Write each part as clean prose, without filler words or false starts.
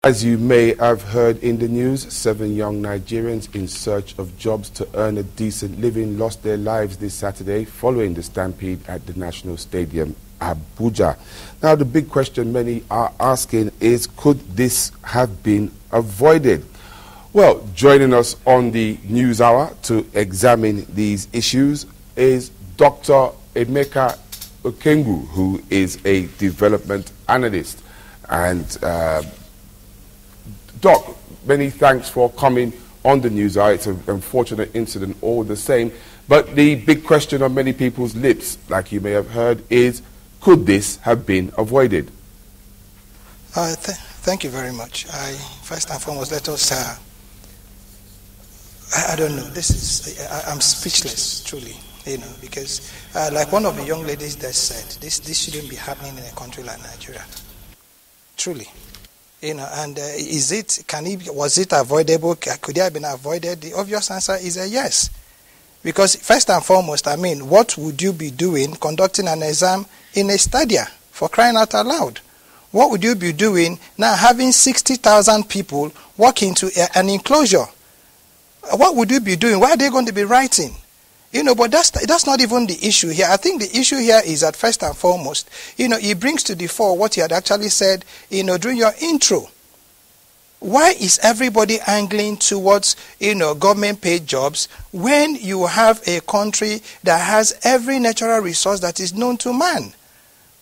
As you may have heard in the news, 7 young Nigerians in search of jobs to earn a decent living lost their lives this Saturday following the stampede at the National Stadium, Abuja. Now, the big question many are asking is, could this have been avoided? Well, joining us on the News Hour to examine these issues is Dr. Emeka Okengwu, who is a development analyst. And Doc, many thanks for coming on the News Hour. It's an unfortunate incident all the same. But the big question on many people's lips, like you may have heard, is, could this have been avoided? Thank you very much. First and foremost, let us, I don't know, I'm speechless, truly, because like one of the young ladies that said, this shouldn't be happening in a country like Nigeria. Truly. And was it avoidable? Could it have been avoided? The obvious answer is a yes. Because first and foremost, what would you be doing conducting an exam in a stadium, for crying out aloud? What would you be doing now having 60,000 people walk into an enclosure? What would you be doing? Where are they going to be writing? But that's not even the issue here. I think the issue here is that first and foremost, it brings to the fore what you had actually said, during your intro. Why is everybody angling towards, government-paid jobs when you have a country that has every natural resource that is known to man?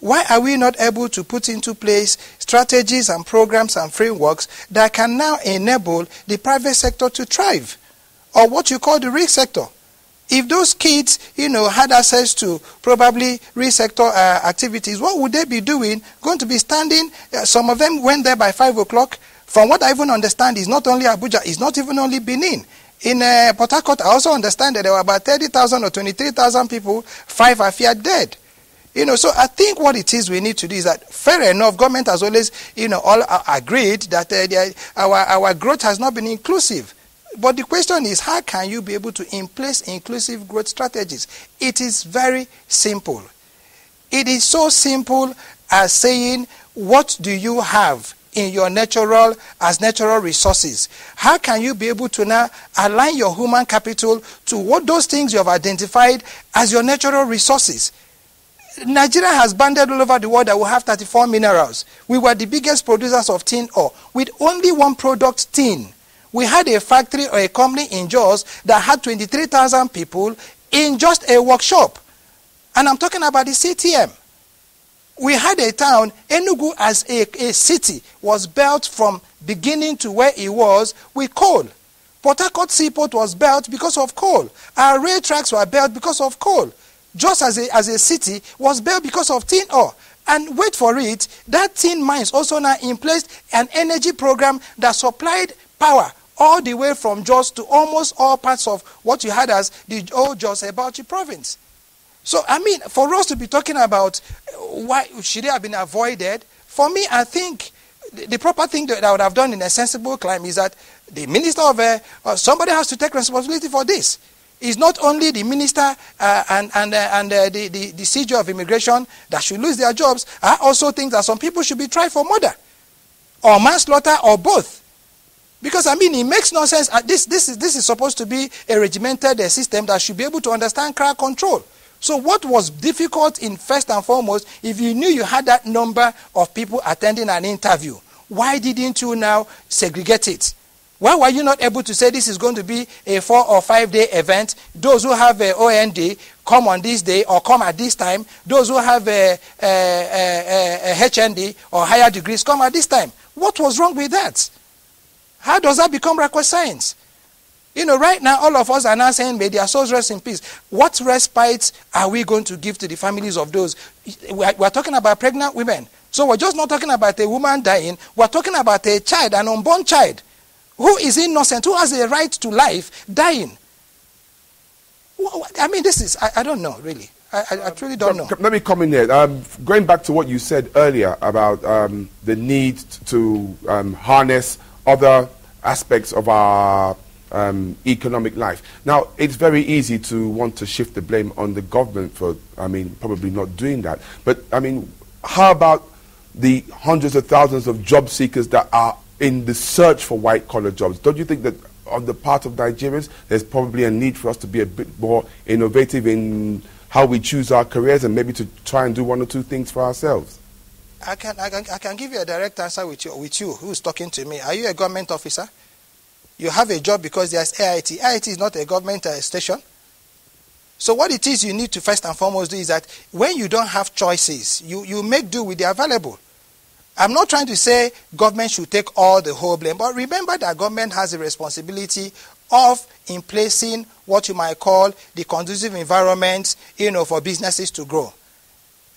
Why are we not able to put into place strategies and programs and frameworks that can now enable the private sector to thrive, or what you call the real sector? If those kids, had access to probably real sector activities, what would they be doing? Going to be standing, some of them went there by 5 o'clock. From what I even understand, it's not only Abuja, it's not even only Benin. In Port Harcourt, I also understand that there were about 30,000 or 23,000 people, 5 are feared dead. So I think what it is we need to do is that, fair enough, government has always, all agreed that our growth has not been inclusive. But the question is, how can you be able to in place inclusive growth strategies? It is very simple. It is so simple as saying, what do you have in your natural resources? How can you be able to now align your human capital to what those things you have identified as your natural resources? Nigeria has banded all over the world that we have 34 minerals. We were the biggest producers of tin ore with only one product, tin. We had a factory or a company in Jos that had 23,000 people in just a workshop. And I'm talking about the CTM. We had a town, Enugu as a city, was built from beginning to where it was with coal. Port Harcourt Seaport was built because of coal. Our rail tracks were built because of coal. Jos as a city was built because of tin ore. And wait for it, that tin mines also now in place an energy program that supplied power all the way from Jos to almost all parts of what you had as the old Jos Ebauchi province. So, for us to be talking about why should it have been avoided, for me, I think the proper thing that I would have done in a sensible climb is that the minister of somebody has to take responsibility for this. It's not only the minister and the CJ of immigration that should lose their jobs. I also think that some people should be tried for murder or manslaughter or both. Because, it makes no sense. This is supposed to be a regimented system that should be able to understand crowd control. So what was difficult in first and foremost, if you knew you had that number of people attending an interview, why didn't you now segregate it? Why were you not able to say this is going to be a 4 or 5 day event? Those who have a OND come on this day or come at this time. Those who have a HND or higher degrees come at this time. What was wrong with that? How does that become rocket science? Right now, all of us are now saying, may their souls rest in peace. What respite are we going to give to the families of those? We're talking about pregnant women. So we're just not talking about a woman dying. We're talking about a child, an unborn child, who is innocent, who has a right to life, dying. I don't know, really. I truly don't know. Let me come in here. Going back to what you said earlier about the need to harness other aspects of our economic life. Now, it's very easy to want to shift the blame on the government for, probably not doing that. But, how about the hundreds of thousands of job seekers that are in the search for white-collar jobs? Don't you think that on the part of Nigerians, there's probably a need for us to be a bit more innovative in how we choose our careers and maybe to try and do one or two things for ourselves? I can give you a direct answer with you who's talking to me. Are you a government officer? You have a job because there's AIT. AIT is not a government station. So what it is you need to first and foremost do is that when you don't have choices, you make do with the available. I'm not trying to say government should take all the whole blame, but remember that government has a responsibility of in placing what you might call the conducive environment, for businesses to grow.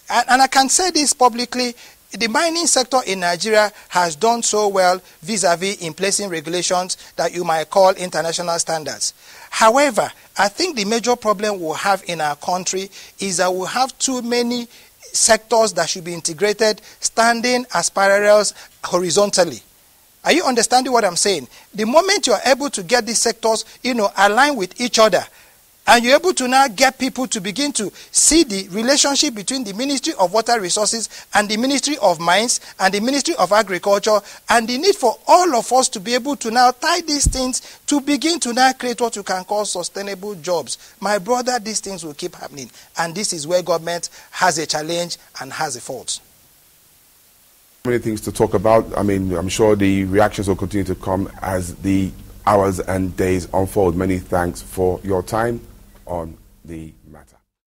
And I can say this publicly, the mining sector in Nigeria has done so well vis-a-vis in placing regulations that you might call international standards. However, I think the major problem we'll have in our country is that we have too many sectors that should be integrated standing as parallels horizontally. Are you understanding what I'm saying? The moment you're able to get these sectors, align with each other, and you're able to now get people to begin to see the relationship between the Ministry of Water Resources and the Ministry of Mines and the Ministry of Agriculture, and the need for all of us to be able to now tie these things to begin to now create what you can call sustainable jobs. My brother, these things will keep happening. And this is where government has a challenge and has a fault. Many things to talk about. I mean, I'm sure the reactions will continue to come as the hours and days unfold. Many thanks for your time on the matter.